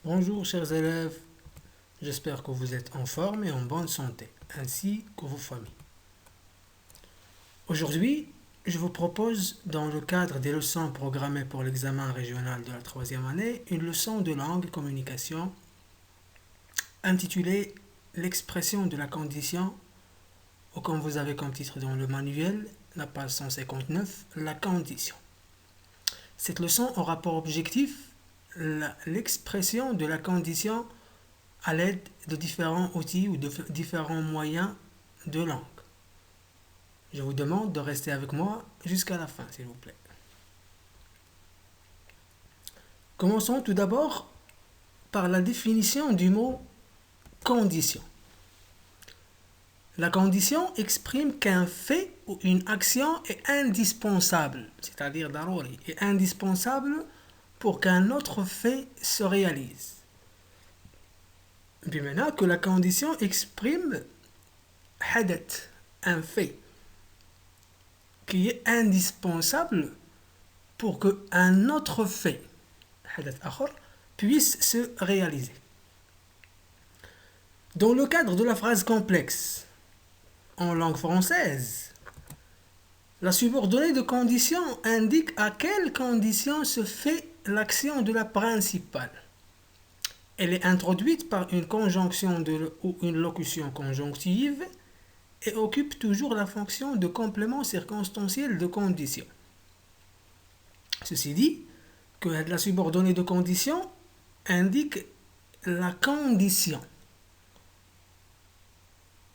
Bonjour chers élèves, j'espère que vous êtes en forme et en bonne santé, ainsi que vos familles. Aujourd'hui, je vous propose, dans le cadre des leçons programmées pour l'examen régional de la troisième année, une leçon de langue et communication intitulée L'expression de la condition, ou comme vous avez comme titre dans le manuel, la page 159, la condition. Cette leçon aura pour objectif l'expression de la condition à l'aide de différents outils ou de différents moyens de langue. Je vous demande de rester avec moi jusqu'à la fin, s'il vous plaît. Commençons tout d'abord par la définition du mot condition. La condition exprime qu'un fait ou une action est indispensable, c'est-à-dire daruri, est indispensable pour qu'un autre fait se réalise. Puis maintenant que la condition exprime hadat, un fait qui est indispensable pour qu'un autre fait puisse se réaliser. Dans le cadre de la phrase complexe en langue française, la subordonnée de condition indique à quelle condition se fait l'action de la principale. Elle est introduite par une conjonction ou une locution conjonctive et occupe toujours la fonction de complément circonstanciel de condition. Ceci dit, que la subordonnée de condition indique la condition.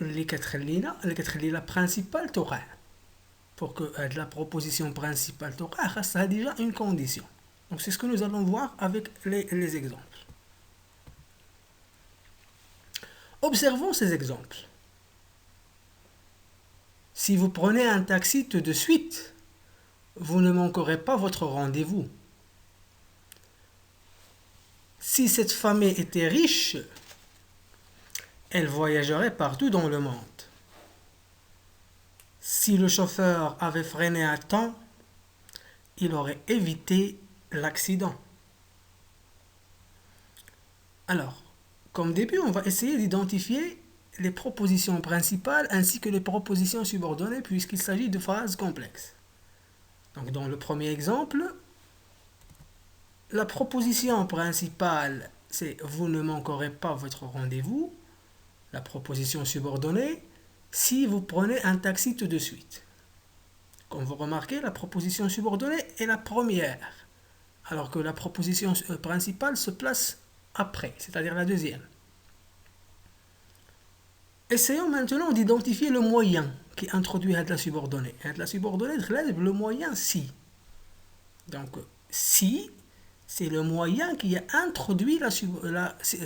اللي كتخلي la principale توقع. Pour que la proposition principale توقع, ça a déjà une condition. Donc c'est ce que nous allons voir avec les exemples. Observons ces exemples. Si vous prenez un taxi tout de suite, vous ne manquerez pas votre rendez-vous. Si cette famille était riche, elle voyagerait partout dans le monde. Si le chauffeur avait freiné à temps, il aurait évité l'accident. Alors, comme début, on va essayer d'identifier les propositions principales ainsi que les propositions subordonnées puisqu'il s'agit de phrases complexes. Donc, dans le premier exemple, la proposition principale, c'est « vous ne manquerez pas votre rendez-vous ». La proposition subordonnée, si vous prenez un taxi tout de suite. Comme vous remarquez, la proposition subordonnée est la première, alors que la proposition principale se place après, c'est-à-dire la deuxième. Essayons maintenant d'identifier le moyen qui introduit la subordonnée. La subordonnée, le moyen si. Donc, si, c'est le moyen qui a introduit la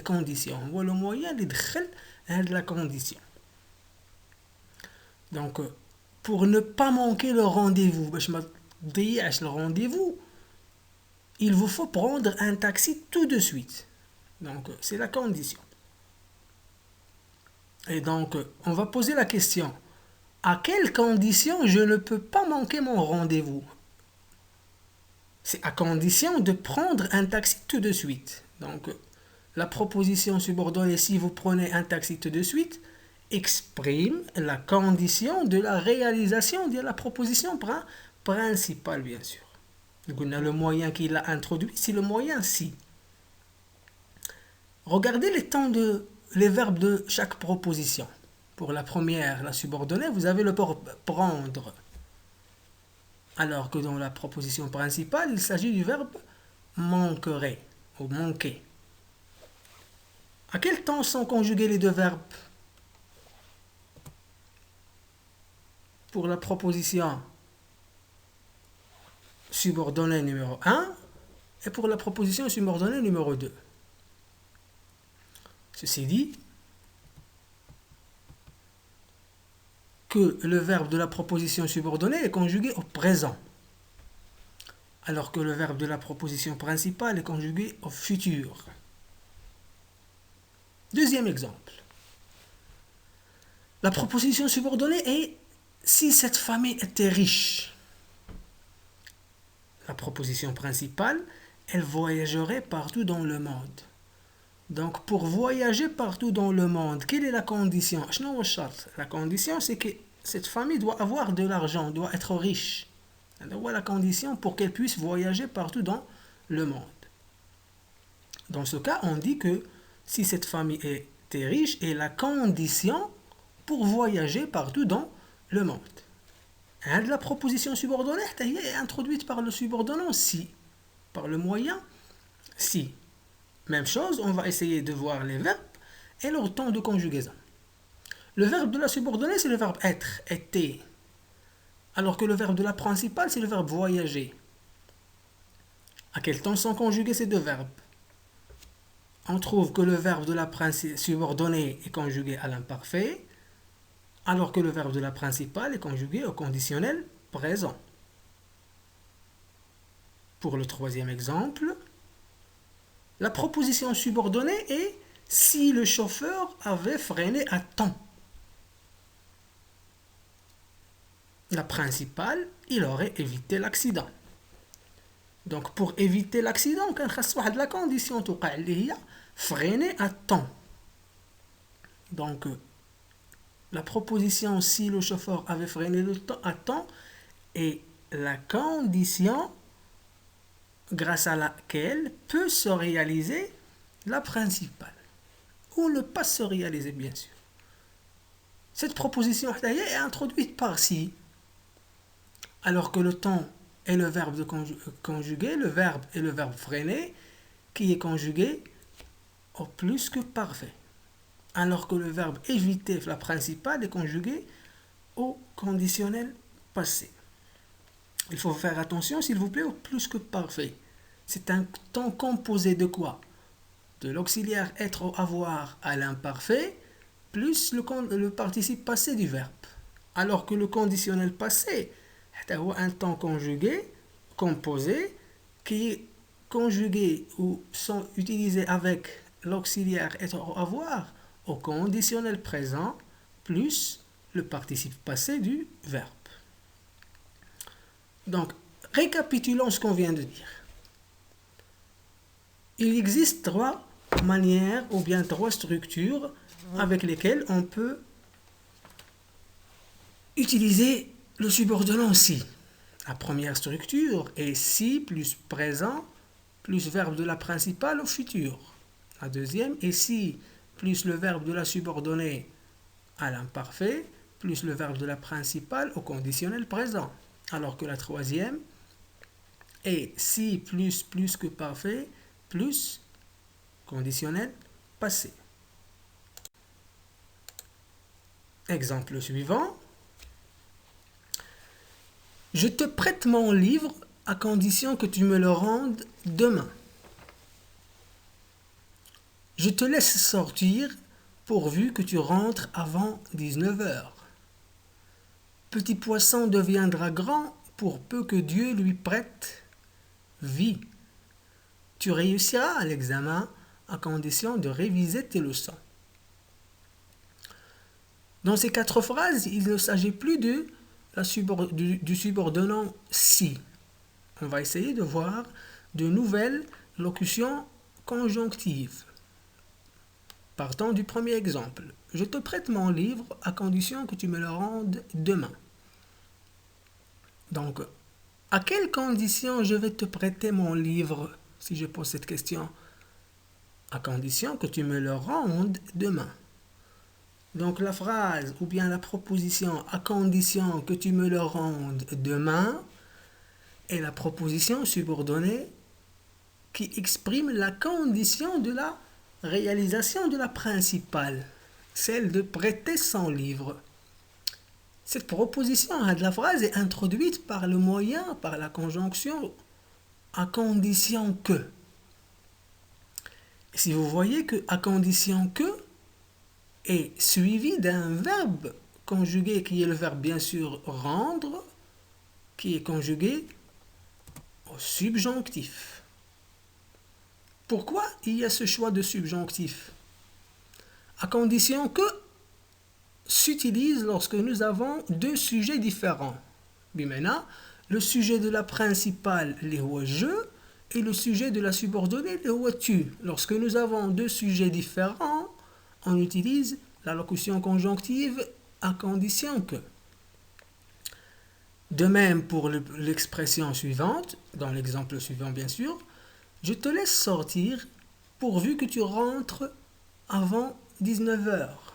condition. On voit le moyen de la condition. Donc, pour ne pas manquer le rendez-vous, il vous faut prendre un taxi tout de suite. Donc, c'est la condition. Et donc, on va poser la question. À quelle condition je ne peux pas manquer mon rendez-vous? C'est à condition de prendre un taxi tout de suite. Donc, la proposition subordonnée, si vous prenez un taxi tout de suite, exprime la condition de la réalisation de la proposition principale, bien sûr. Donc, on a le moyen qu'il a introduit, c'est le moyen si. Regardez les verbes de chaque proposition. Pour la première, la subordonnée, vous avez le verbe prendre. Alors que dans la proposition principale, il s'agit du verbe manquerait ou manquer. À quel temps sont conjugués les deux verbes? Pour la proposition subordonnée numéro 1 et pour la proposition subordonnée numéro 2. Ceci dit, que le verbe de la proposition subordonnée est conjugué au présent, alors que le verbe de la proposition principale est conjugué au futur. Deuxième exemple. La proposition subordonnée est « si cette famille était riche ». La proposition principale, elle voyagerait partout dans le monde. Donc, pour voyager partout dans le monde, quelle est la condition? La condition, c'est que cette famille doit avoir de l'argent, doit être riche. Voilà la condition pour qu'elle puisse voyager partout dans le monde. Dans ce cas, on dit que si cette famille était riche, est la condition pour voyager partout dans le monde. La proposition subordonnée est introduite par le subordonnant si, par le moyen si. Même chose, on va essayer de voir les verbes et leur temps de conjugaison. Le verbe de la subordonnée, c'est le verbe être, été. Alors que le verbe de la principale, c'est le verbe voyager. À quel temps sont conjugués ces deux verbes? On trouve que le verbe de la subordonnée est conjugué à l'imparfait, alors que le verbe de la principale est conjugué au conditionnel présent. Pour le troisième exemple, la proposition subordonnée est si le chauffeur avait freiné à temps. La principale, il aurait évité l'accident. Donc pour éviter l'accident, كان خاص واحد la condition توقع اللي هي freiner à temps. Donc la proposition si le chauffeur avait freiné à temps est la condition grâce à laquelle peut se réaliser la principale. Ou ne pas se réaliser, bien sûr. Cette proposition est introduite par si, alors que le temps est le verbe de conjuguer, le verbe est le verbe freiner, qui est conjugué au plus que parfait. Alors que le verbe éviter, la principale, est conjugué au conditionnel passé. Il faut faire attention, s'il vous plaît, au plus que parfait. C'est un temps composé de quoi? De l'auxiliaire être ou avoir à l'imparfait, plus le participe passé du verbe. Alors que le conditionnel passé est un temps conjugué, composé, qui est conjugué ou sont utilisés avec l'auxiliaire être ou avoir au conditionnel présent, plus le participe passé du verbe. Donc, récapitulons ce qu'on vient de dire. Il existe trois manières ou bien trois structures avec lesquelles on peut utiliser le subordonnant si. La première structure est si plus présent plus verbe de la principale au futur. La deuxième est si plus le verbe de la subordonnée à l'imparfait plus le verbe de la principale au conditionnel présent. Alors que la troisième est si plus que parfait plus conditionnel passé. Exemple suivant. Je te prête mon livre à condition que tu me le rendes demain. Je te laisse sortir pourvu que tu rentres avant 19h. Petit poisson deviendra grand pour peu que Dieu lui prête vie. Tu réussiras à l'examen à condition de réviser tes leçons. Dans ces quatre phrases, il ne s'agit plus du subordonnant si. On va essayer de voir de nouvelles locutions conjonctives. Partons du premier exemple. Je te prête mon livre à condition que tu me le rendes demain. Donc, à quelle condition je vais te prêter mon livre si je pose cette question? À condition que tu me le rendes demain. Donc la phrase ou bien la proposition à condition que tu me le rendes demain est la proposition subordonnée qui exprime la condition de la réalisation de la principale, celle de prêter son livre. Cette proposition de la phrase est introduite par le moyen, par la conjonction à condition que. Si vous voyez que à condition que est suivi d'un verbe conjugué qui est le verbe bien sûr rendre, qui est conjugué au subjonctif. Pourquoi il y a ce choix de subjonctif? À condition que s'utilise lorsque nous avons deux sujets différents. Bimena, le sujet de la principale, les je, et le sujet de la subordonnée, le هو tu. Lorsque nous avons deux sujets différents, on utilise la locution conjonctive à condition que. De même pour l'expression suivante, dans l'exemple suivant bien sûr, je te laisse sortir pourvu que tu rentres avant 19 heures.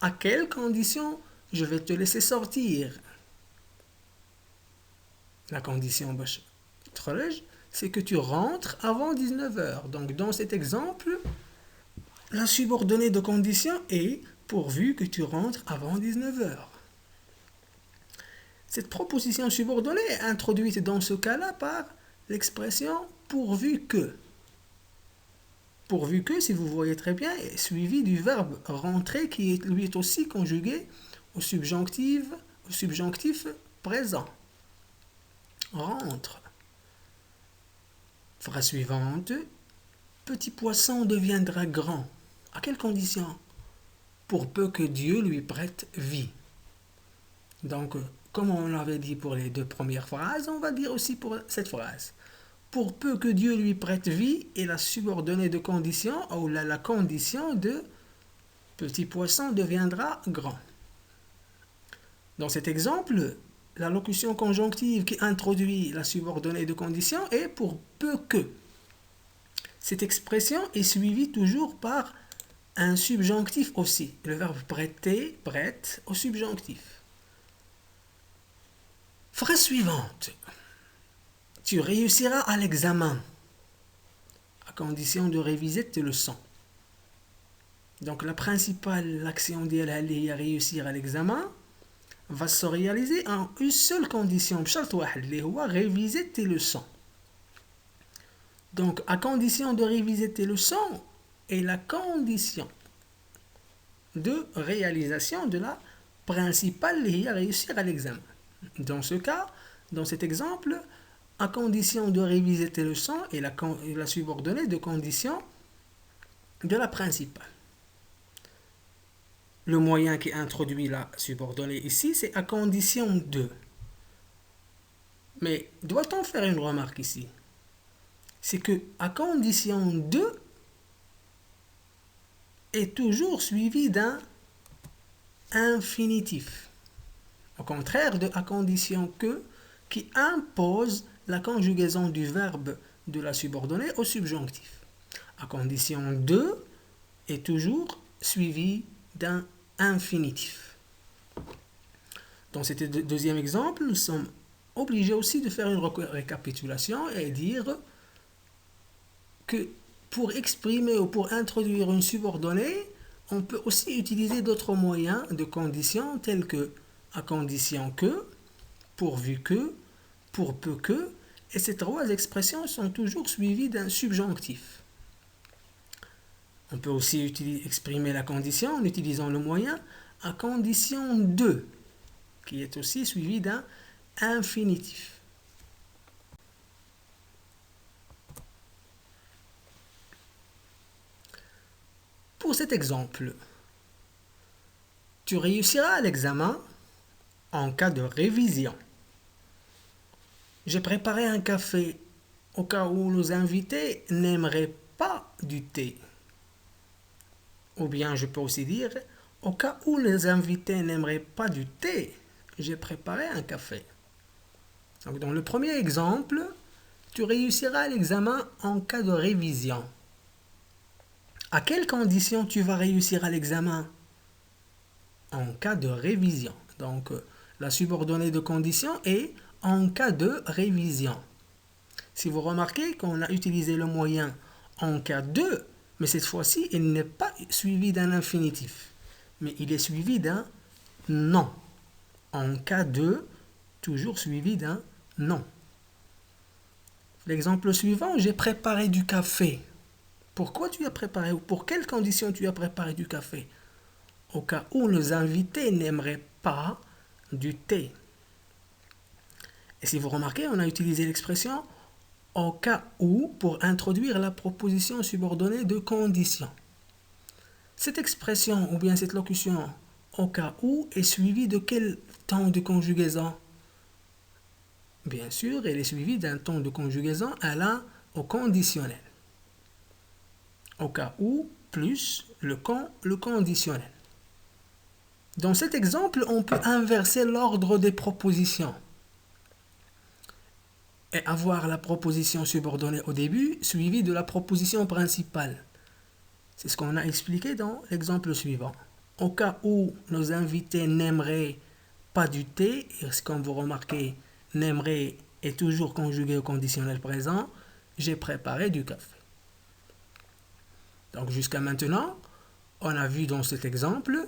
À quelles conditions je vais te laisser sortir? La condition c'est que tu rentres avant 19 heures. Donc dans cet exemple, la subordonnée de condition est pourvu que tu rentres avant 19 heures. Cette proposition subordonnée est introduite dans ce cas-là par l'expression pourvu que. Pourvu que, si vous voyez très bien, est suivi du verbe rentrer qui est, lui est aussi conjugué au subjonctif présent. Rentre. Phrase suivante. Petit poisson deviendra grand. À quelles conditions? Pour peu que Dieu lui prête vie. Donc, comme on l'avait dit pour les deux premières phrases, on va dire aussi pour cette phrase. Pour peu que Dieu lui prête vie est la subordonnée de condition ou la condition de petit poisson deviendra grand. Dans cet exemple, la locution conjonctive qui introduit la subordonnée de condition est pour peu que. Cette expression est suivie toujours par un subjonctif aussi. Le verbe prêter, prête au subjonctif. Phrase suivante. Tu réussiras à l'examen, à condition de réviser tes leçons. Donc la principale action d'elle réussir à l'examen va se réaliser en une seule condition, réviser tes leçons. Donc à condition de réviser tes leçons est la condition de réalisation de la principale réussir à l'examen. Dans ce cas, dans cet exemple, à condition de réviser tes leçons et la subordonnée de condition de la principale. Le moyen qui introduit la subordonnée ici, c'est à condition de. Mais doit-on faire une remarque ici? C'est que à condition de est toujours suivi d'un infinitif. Au contraire de à condition que qui impose la conjugaison du verbe de la subordonnée au subjonctif. À condition de est toujours suivi d'un infinitif. Dans ce deuxième exemple, nous sommes obligés aussi de faire une récapitulation et dire que pour exprimer ou pour introduire une subordonnée, on peut aussi utiliser d'autres moyens de conditions tels que à condition que, pourvu que, pour peu que, et ces trois expressions sont toujours suivies d'un subjonctif. On peut aussi exprimer la condition en utilisant le moyen à condition de, qui est aussi suivi d'un infinitif. Pour cet exemple, tu réussiras à l'examen en cas de révision. J'ai préparé un café au cas où nos invités n'aimeraient pas du thé. Ou bien je peux aussi dire, au cas où les invités n'aimeraient pas du thé, j'ai préparé un café. Donc dans le premier exemple, tu réussiras à l'examen en cas de révision. À quelles conditions tu vas réussir à l'examen? En cas de révision. Donc la subordonnée de condition est en cas de révision. Si vous remarquez qu'on a utilisé le moyen en cas de, mais cette fois-ci, il n'est pas suivi d'un infinitif, mais il est suivi d'un non. En cas de, toujours suivi d'un non. L'exemple suivant, j'ai préparé du café. Pourquoi tu as préparé ou pour quelles conditions tu as préparé du café? Au cas où les invités n'aimeraient pas du thé. Et si vous remarquez, on a utilisé l'expression au cas où pour introduire la proposition subordonnée de condition. Cette expression ou bien cette locution au cas où est suivie de quel temps de conjugaison? Bien sûr, elle est suivie d'un temps de conjugaison allant au conditionnel. Au cas où, plus le conditionnel. Dans cet exemple, on peut inverser l'ordre des propositions et avoir la proposition subordonnée au début suivie de la proposition principale. C'est ce qu'on a expliqué dans l'exemple suivant. Au cas où nos invités n'aimeraient pas du thé, et comme vous remarquez, n'aimerait est toujours conjugué au conditionnel présent, j'ai préparé du café. Donc jusqu'à maintenant, on a vu dans cet exemple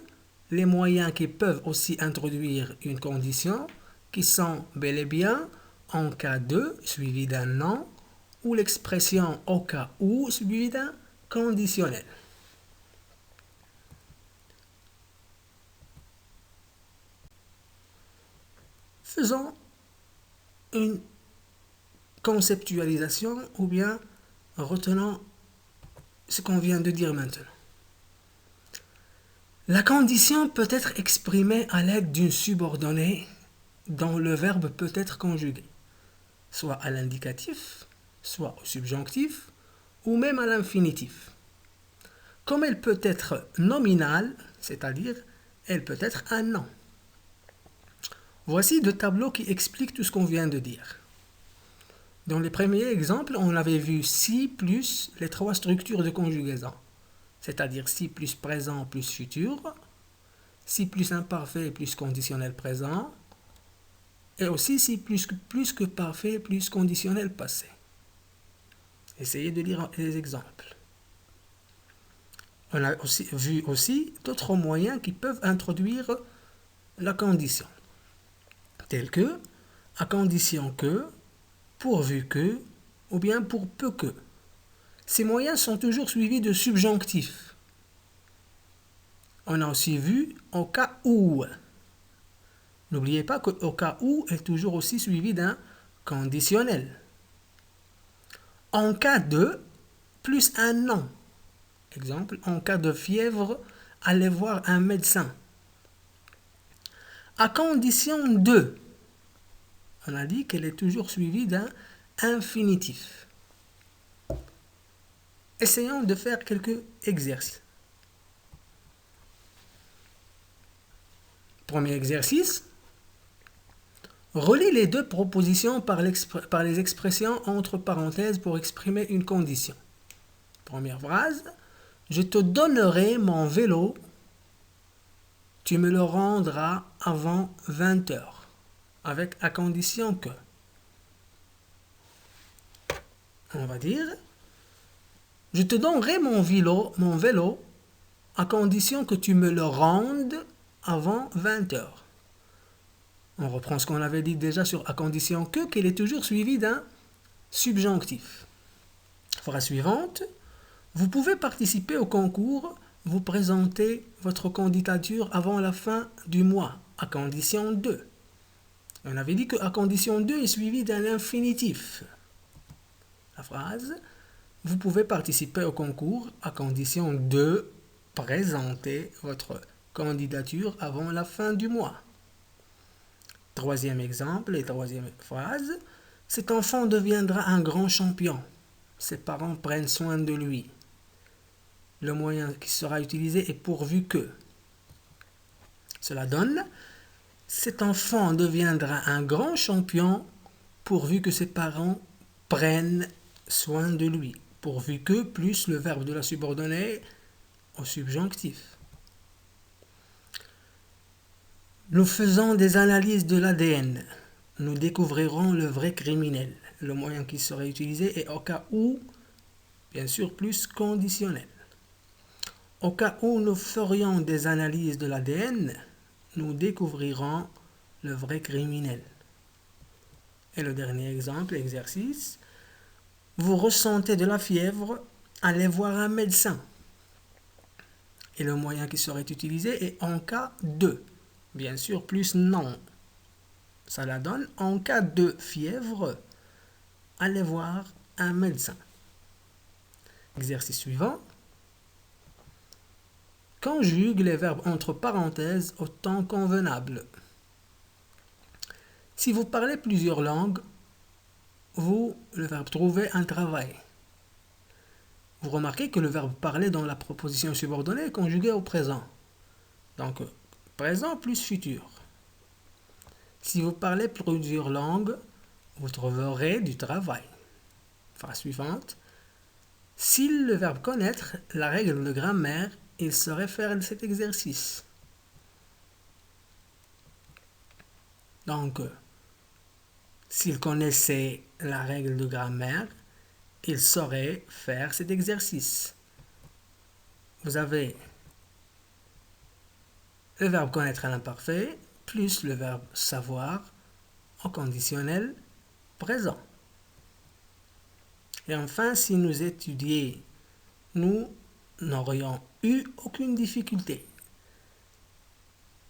les moyens qui peuvent aussi introduire une condition qui sont bel et bien en cas de suivi d'un non ou l'expression au cas où suivi d'un conditionnel. Faisons une conceptualisation ou bien retenons ce qu'on vient de dire maintenant. La condition peut être exprimée à l'aide d'une subordonnée dont le verbe peut être conjugué, soit à l'indicatif, soit au subjonctif, ou même à l'infinitif. Comme elle peut être nominale, c'est-à-dire elle peut être un nom. Voici deux tableaux qui expliquent tout ce qu'on vient de dire. Dans les premiers exemples, on avait vu si plus les trois structures de conjugaison, c'est-à-dire si plus présent plus futur, si plus imparfait plus conditionnel présent, et aussi si plus que parfait plus conditionnel passé. Essayez de lire les exemples. On a aussi vu d'autres moyens qui peuvent introduire la condition, tels que à condition que, pourvu que, ou bien pour peu que. Ces moyens sont toujours suivis de subjonctifs. On a aussi vu au cas où. N'oubliez pas que au cas où est toujours aussi suivi d'un conditionnel. En cas de, plus un nom. Exemple, en cas de fièvre, allez voir un médecin. À condition de, on a dit qu'elle est toujours suivie d'un infinitif. Essayons de faire quelques exercices. Premier exercice. Relie les deux propositions par les expressions entre parenthèses pour exprimer une condition. Première phrase. Je te donnerai mon vélo. Tu me le rendras avant 20 heures. Avec à condition que. On va dire. Je te donnerai mon vélo à condition que tu me le rendes avant 20 heures. On reprend ce qu'on avait dit déjà sur à condition que, qu'elle est toujours suivie d'un subjonctif. Phrase suivante. Vous pouvez participer au concours, vous présentez votre candidature avant la fin du mois, à condition de. On avait dit que à condition de est suivi d'un infinitif. La phrase. Vous pouvez participer au concours à condition de présenter votre candidature avant la fin du mois. Troisième exemple et troisième phrase. Cet enfant deviendra un grand champion. Ses parents prennent soin de lui. Le moyen qui sera utilisé est pourvu que. Cela donne. Cet enfant deviendra un grand champion pourvu que ses parents prennent soin de lui. Pourvu que plus le verbe de la subordonnée au subjonctif. Nous faisons des analyses de l'ADN. Nous découvrirons le vrai criminel. Le moyen qui serait utilisé est au cas où, bien sûr, plus conditionnel. Au cas où nous ferions des analyses de l'ADN, nous découvrirons le vrai criminel. Et le dernier exemple, exercice. Vous ressentez de la fièvre, allez voir un médecin. Et le moyen qui serait utilisé est en cas de. Bien sûr, plus non. Ça la donne en cas de fièvre, allez voir un médecin. Exercice suivant. Conjugue les verbes entre parenthèses au temps convenable. Si vous parlez plusieurs langues, le verbe trouver un travail. vous remarquez que le verbe parler dans la proposition subordonnée est conjugué au présent. Donc, présent plus futur. Si vous parlez plusieurs langues, vous trouverez du travail. Phrase suivante. Si le verbe connaître la règle de grammaire, il saurait faire cet exercice. Donc, s'il connaissait la règle de grammaire, il saurait faire cet exercice. Vous avez le verbe connaître à l'imparfait plus le verbe savoir au conditionnel présent. Et enfin, si nous étudions, nous n'aurions eu aucune difficulté.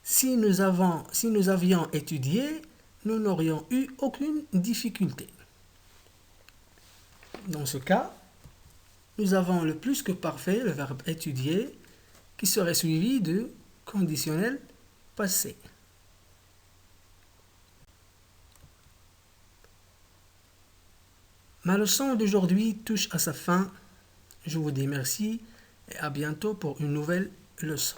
Si nous avions étudié, nous n'aurions eu aucune difficulté. Dans ce cas, nous avons le plus que parfait, le verbe étudier, qui serait suivi de conditionnel passé. Ma leçon d'aujourd'hui touche à sa fin. Je vous dis merci et à bientôt pour une nouvelle leçon.